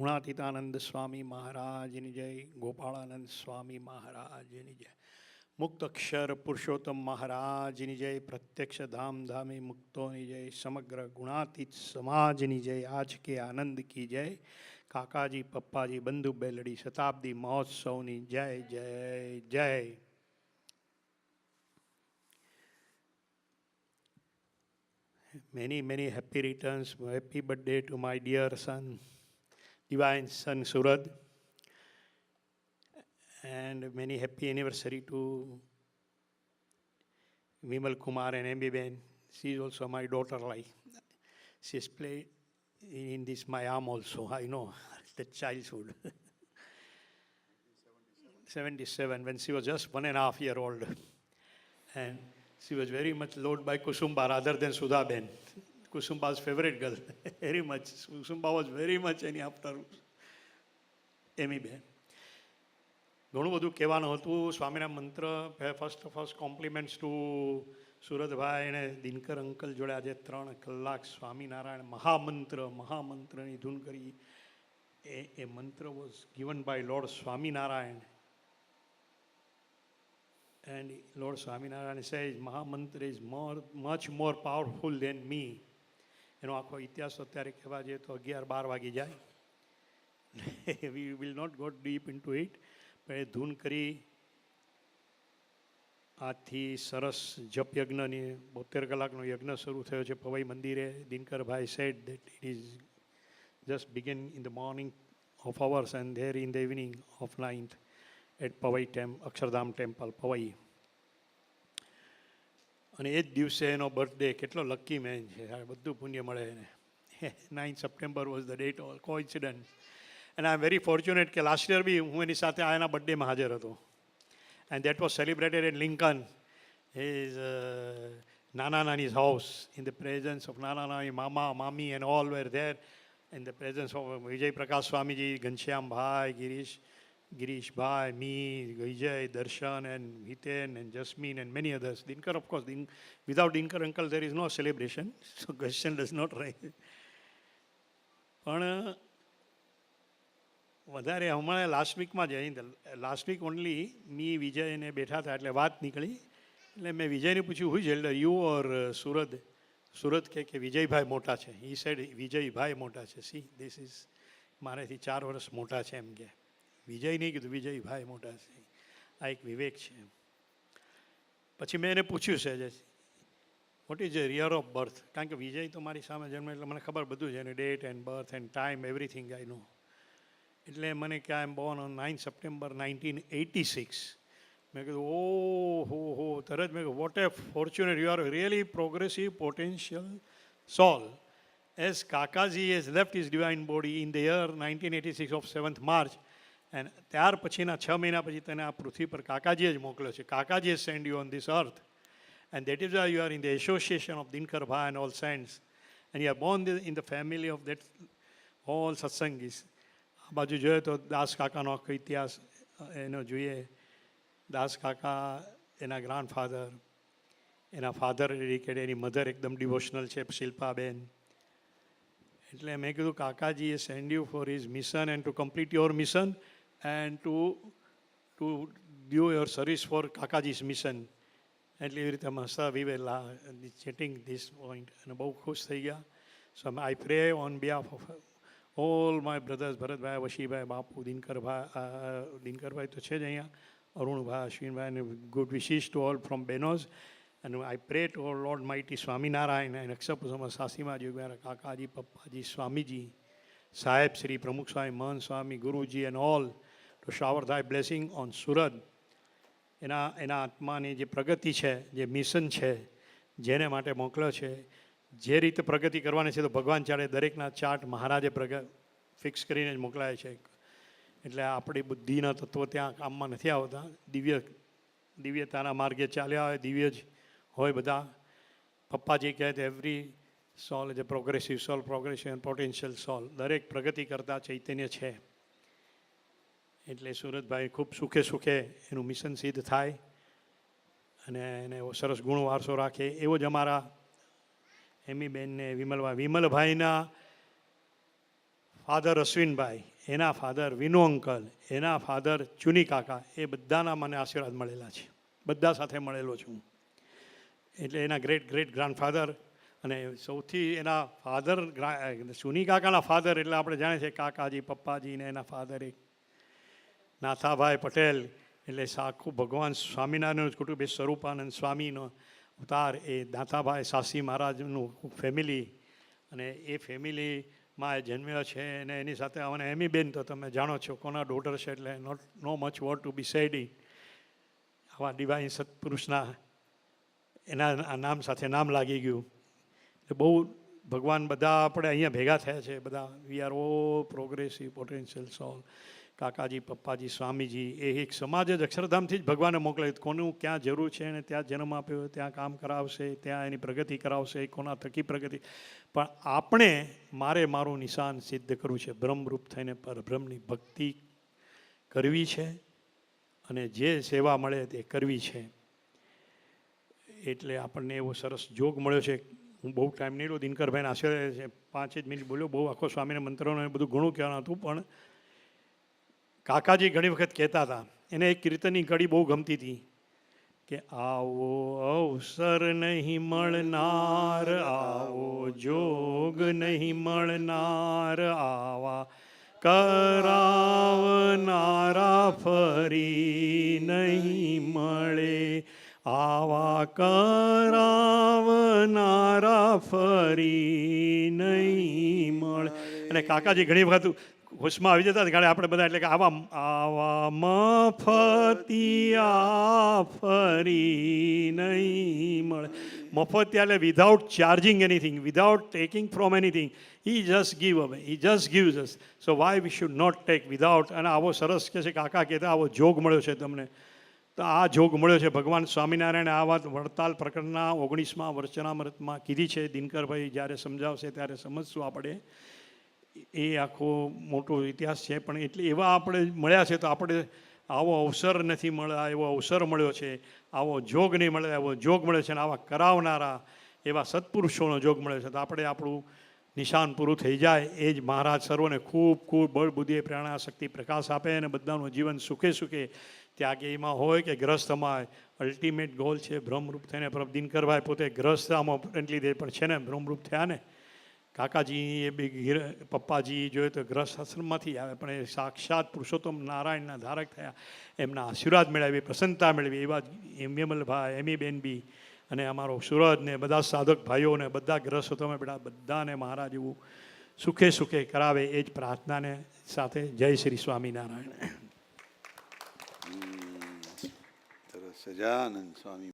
ગુણાતીતાનંદ સ્વામી મહારાજની જય, ગોપાળાનંદ સ્વામી મહારાજની જય, મુક્ત અક્ષર પુરુષોત્તમ મહારાજની જય, પ્રત્યક્ષ ધામ ધામી મુક્તોની જય, સમગ્ર ગુણાતીત સમાજની જય, આજ કે આનંદ કી જય, કાકાજી પપ્પાજી બંધુ બેલડી શતાબ્દી મહોત્સવની જય જય જય. Many happy returns, happy birthday to my dear son, divine son Surad, and many happy anniversary to Vimal Kumar and Ambi Ben. She is also my daughter, like she's played in this my arm also. I know the childhood. 77 when she was just 1.5 years old, and she was very much loved by Kusumba rather than Sudha Ben. Kusumba's favorite girl, very much. Kusumba was very much any after Amy Ben. ઘણું બધું કહેવાનું હતું. સ્વામીના મંત્ર first compliments two સુરતભાઈ અને દિનકર uncle જોડે આજે 3 કલાક સ્વામિનારાયણ મહામંત્રની ધૂન કરી. એ મંત્ર was given by Lord Swaminarayan. And Lord Swaminarayan says, Mahamantra is much more powerful than me. એનો આખો ઇતિહાસ અત્યારે કહેવા જઈએ તો 11-12 વાગી જાય. We will not go deep into it. પણ એ ધૂન કરી આજથી સરસ જપ યજ્ઞની 72 કલાકનો યજ્ઞ શરૂ થયો છે પવઈ મંદિરે. દિનકરભાઈ said that it is just begin in the morning of hours and there in the evening of 9th at Powai Akshardham temple Powai. અને એ જ દિવસે એનો બર્થડે. કેટલો લકી મેન છે, બધું પુણ્ય મળે એને. 9 September was the date, all coincidence. And I am very fortunate કે લાસ્ટ યર બી હું એની સાથે આના બર્થડેમાં હાજર હતો. And that was celebrated in Lincoln, his Nana Nani's house, in the presence of Nana Nani, Mama, Mami and all were there, in the presence of Vijay Prakash Swamiji, Ghanshyam Bhai, Girish Bhai, me, Vijay, Darshan and Hiten and Jasmine and many others. Dinkar, of course, without Dinkar uncle there is no celebration, so question does not rise. પણ વધારે હમણાં last વીકમાં જ last week only મી વિજયને બેઠા હતા એટલે વાત નીકળી. એટલે મેં વિજયને પૂછ્યું, હુ ઇઝ એલ્ડર, યુ ઓર સુરત? સુરત કે વિજયભાઈ મોટા છે. હી સેડ વિજયભાઈ મોટા છે. સી ધીસ ઇઝ મારાથી 4 વર્ષ મોટા છે એમ કે. વિજય નહીં કીધું, વિજયભાઈ મોટા છે. આ એક વિવેક છે. પછી મેં એને પૂછ્યું છે what is year of birth, કારણ કે વિજય તો મારી સામે જન્મ એટલે મને ખબર બધું છે એનું date and birth and time everything I know. એટલે મને કે I am born on 9 September 1986. મેં કીધું હો તરત મેં કીધું what a fortunate, you are really progressive potential soul. As Kakaji has left his divine body in the year 1986 of 7th March. And ત્યાર પછીના 6 મહિના પછી તને આ પૃથ્વી પર કાકાજીએ જ મોકલ્યો છે. Kakaji has send you on this earth. And that is why you are in the association of Dinkar bhai and all saints. And you are born in the family of that all satsangis. બાજુ જોઈએ તો દાસ કાકાનો આખો ઇતિહાસ એનો જોઈએ. દાસ કાકા એના ગ્રાન્ડફાધર, એના ફાધર ડેડિકેટેડ, એની મધર એકદમ ડિવોશનલ છે શિલ્પાબેન. એટલે મેં કીધું કાકાજીએ send you for his mission and to complete your mission and to do your service for Kakaji's mission. એટલે એવી રીતે મસ્ત we were chatting this point અને બહુ ખુશ થઈ ગયા. So I pray on behalf of all my brothers, Bharatbhai, Vashibhai, Bapu, Dinkarbhai તો છે જ અહીંયા, અરુણભાઈ, અશ્વિનભાઈ, અને good wishes to all from બેનોઝ. અને I pray to all lord mighty Swaminarayan અને અક્ષરપુરમાં સાસીમાજી, મારા કાકાજી, પપ્પાજી, સ્વામીજી, સાહેબ શ્રી, પ્રમુખ સ્વામી, મહંત સ્વામી, ગુરુજી એન્ડ ઓલ ટુ શાવર થાય બ્લેસિંગ ઓન સુરત. એના આત્માની જે પ્રગતિ છે, જે મિશન છે, જેને માટે મોકલ્યો છે, જે રીતે પ્રગતિ કરવાની છે તો ભગવાન ચાલે દરેકના ચાર્ટ મહારાજે ફિક્સ કરીને જ મોકલાય છે. એટલે આપણી બુદ્ધિના તત્વો ત્યાં કામમાં નથી આવતા. દિવ્યતાના માર્ગે ચાલ્યા હોય, દિવ્ય જ હોય બધા. પપ્પાજી કહે તો every soul is a progressive soul, progressive and potential soul. દરેક પ્રગતિ કરતા ચૈતન્ય છે. એટલે સુરતભાઈ ખૂબ સુખે સુખે એનું મિશન સિદ્ધ થાય અને એને એવો સરસ ગુણ વારસો રાખે એવો જ અમારા એમી બેનને વિમલભાઈના ફાધર અશ્વિનભાઈ, એના ફાધર વિનુ અંકલ, એના ફાધર ચુની કાકા, એ બધાના મને આશીર્વાદ મળેલા છે. બધા સાથે મળેલો છું. એટલે એના ગ્રેટ ગ્રેટ ગ્રાન્ડફાધર અને સૌથી એના ફાધર ચુની કાકાના ફાધર એટલે આપણે જાણીએ છીએ કાકાજી, પપ્પાજી ને એના ફાધર એક નાથાભાઈ પટેલ, એટલે આખું ભગવાન સ્વામિનારાયણનું કુટુંબ, એ સ્વરૂપાનંદ સ્વામીનો અવતાર, એ નાથાભાઈ સાસી મહારાજનું ફેમિલી, અને એ ફેમિલીમાં એ જન્મ્યો છે. અને એની સાથે અને એમી બેન તો તમે જાણો છો કોના ડોટર છે, એટલે no much what to be said. આવા ડિવાઇન સત્પુરુષના એના નામ સાથે નામ લાગી ગયું. એટલે બહુ ભગવાન બધા આપણે અહીંયા ભેગા થયા છે બધા. We are all progressive potential soul. Kakaji, Pappaji, Swamiji, એ એક સમાજ જ અક્ષરધામથી જ ભગવાને મોકલે. કોનું ક્યાં જરૂર છે અને ત્યાં જન્મ આપ્યો, ત્યાં કામ કરાવશે, ત્યાં એની પ્રગતિ કરાવશે, કોના થકી પ્રગતિ. પણ આપણે મારું નિશાન સિદ્ધ કરવું છે. બ્રહ્મરૂપ થઈને પરબ્રહ્મની ભક્તિ કરવી છે અને જે સેવા મળે તે કરવી છે. એટલે આપણને એવો સરસ જોગ મળ્યો છે. હું બહુ ટાઈમ નહીં લો, દિનકરભાઈને આશીર્વાદ છે, 5 જ મિનિટ બોલ્યો. બહુ આખો સ્વામીના મંત્રોને બધું ઘણું કહેવાનું હતું. પણ કાકાજી ઘણી વખત કહેતા હતા, એને એક કીર્તનની કડી બહુ ગમતી હતી કે આવો અવસર નહીં મળનાર, આવો જોગ નહીં મળનાર, આવા કરાવનારા ફરી નહીં મળે, આવા કરાવનારા ફરી નહીં મળે. અને કાકાજી ઘણી વખત હોશમાં આવી જતા ગાડે આપણે બધા, એટલે કે આવા મફતિયા ફરી નહીં મળે. મફતિયા એટલે without charging anything, without taking from anything. He just give away, he just gives us. So why we should not take without. અને આવો સરસ કે છે કાકા કહેતા, આવો જોગ મળ્યો છે તમને. તો આ જોગ મળ્યો છે. ભગવાન સ્વામિનારાયણે આ વાત વડતાલ પ્રકરણના 19મા વચનામૃતમાં કીધી છે. દિનકરભાઈ જ્યારે સમજાવશે ત્યારે સમજશું આપણે. એ આખો મોટો ઇતિહાસ છે. પણ એટલે એવા આપણે મળ્યા છે. તો આપણે આવો અવસર નથી મળ્યા, એવો અવસર મળ્યો છે. આવો જોગ નહીં મળે, એવો જોગ મળ્યો છે. અને આવા કરાવનારા એવા સત્પુરુષોનો જોગ મળ્યો છે. તો આપણે આપણું નિશાન પૂરું થઈ જાય એ જ મહારાજ સર્વને ખૂબ ખૂબ બળ, બુદ્ધિ, પ્રેરણા, શક્તિ, પ્રકાશ આપે અને બધાનું જીવન સુખે સુખે ત્યાગીમાં હોય કે ગ્રસ્થમાં. અલ્ટિમેટ ગોલ છે બ્રહ્મરૂપ થઈને. દિનકરભાઈ પોતે ગ્રસ્ત આમાં લીધે પણ છે ને, બ્રહ્મરૂપ થયા ને. કાકાજી એ બી પપ્પાજી જોઈએ તો ગ્રસ્ત આશ્રમમાંથી આવે, પણ એ સાક્ષાત પુરુષોત્તમ નારાયણના ધારક થયા. એમના આશીર્વાદ મેળવી, પ્રસન્નતા મેળવી. એવા એમએમલભાઈ, એમી બેન બી અને અમારો સુરજ ને બધા સાધક ભાઈઓને બધા ગ્રસ્તોમાં બેઠા બધાને મહારાજ એવું સુખે સુખે કરાવે એ જ પ્રાર્થનાને સાથે. જય શ્રી સ્વામિનારાયણ. સજાનંદ સ્વામી.